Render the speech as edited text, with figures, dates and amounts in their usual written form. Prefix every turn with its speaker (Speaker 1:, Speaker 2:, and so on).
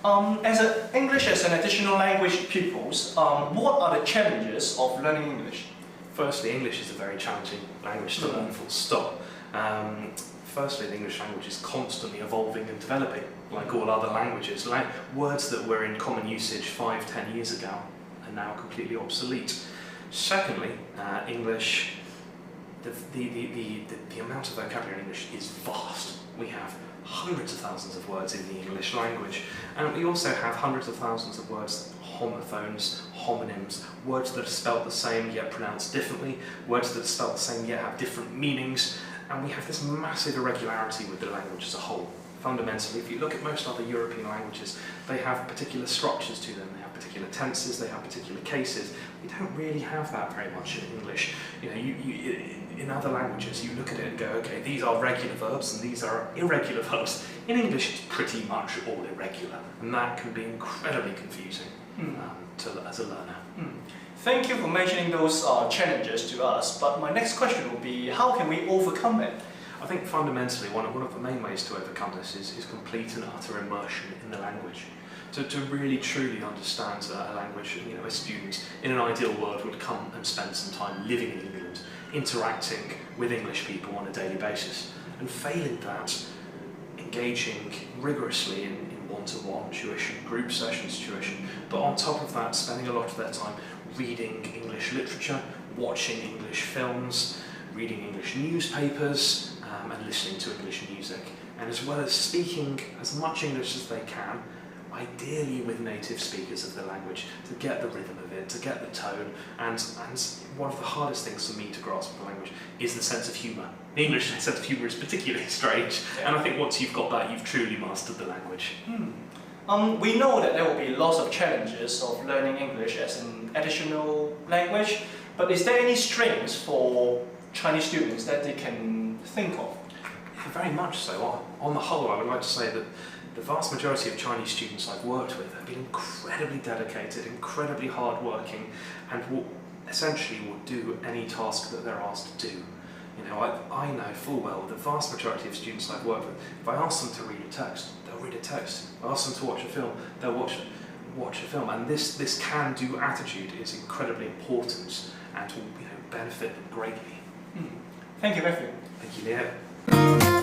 Speaker 1: English as an additional language pupils, what are the challenges of learning English?
Speaker 2: Firstly, English is a very challenging language to learn, full stop. Firstly, the English language is constantly evolving and developing, like all other languages. Words that were in common usage 5-10 years ago are now completely obsolete. Secondly, English, the amount of vocabulary in English is vast. We have hundreds of thousands of words in the English language, and we also have hundreds of thousands of words, homophones, homonyms, words that are spelt the same yet pronounced differently, words that are spelt the same yet have different meanings, and we have this massive irregularity with the language as a whole. Fundamentally, if you look at most other European languages, they have particular structures to them, they have particular tenses, they have particular cases. We don't really have that very much in English. You know, in other languages, you look at it and go, okay, these are regular verbs and these are irregular verbs. In English, it's pretty much all irregular, and that can be incredibly confusing as a learner.
Speaker 1: Thank you for mentioning those challenges to us, but my next question would be, how can we overcome it?
Speaker 2: I think fundamentally one of the main ways to overcome this is complete and utter immersion in the language. To really truly understand a language, you know, a student in an ideal world would come and spend some time living in England, interacting with English people on a daily basis, and failing that, engaging rigorously in one-to-one tuition, group sessions tuition, but on top of that spending a lot of their time reading English literature, watching English films, reading English newspapers, and listening to English music, and as well as speaking as much English as they can, ideally with native speakers of the language, to get the rhythm of it, to get the tone, and one of the hardest things for me to grasp with the language is the sense of humour. The English sense of humour is particularly strange, and I think once you've got that, you've truly mastered the language.
Speaker 1: We know that there will be lots of challenges of learning English as an additional language, but is there any strengths for Chinese students that they can think of?
Speaker 2: Yeah, very much so. On the whole, I would like to say that the vast majority of Chinese students I've worked with have been incredibly dedicated, incredibly hardworking, and will do any task that they're asked to do. You know, I know full well the vast majority of students I've worked with, if I ask them to read a text, they'll read a text. If I ask them to watch a film, they'll watch a film. And this can-do attitude is incredibly important and will, you know, benefit them greatly.
Speaker 1: Thank you, Matthew.
Speaker 2: Thank you, Leo.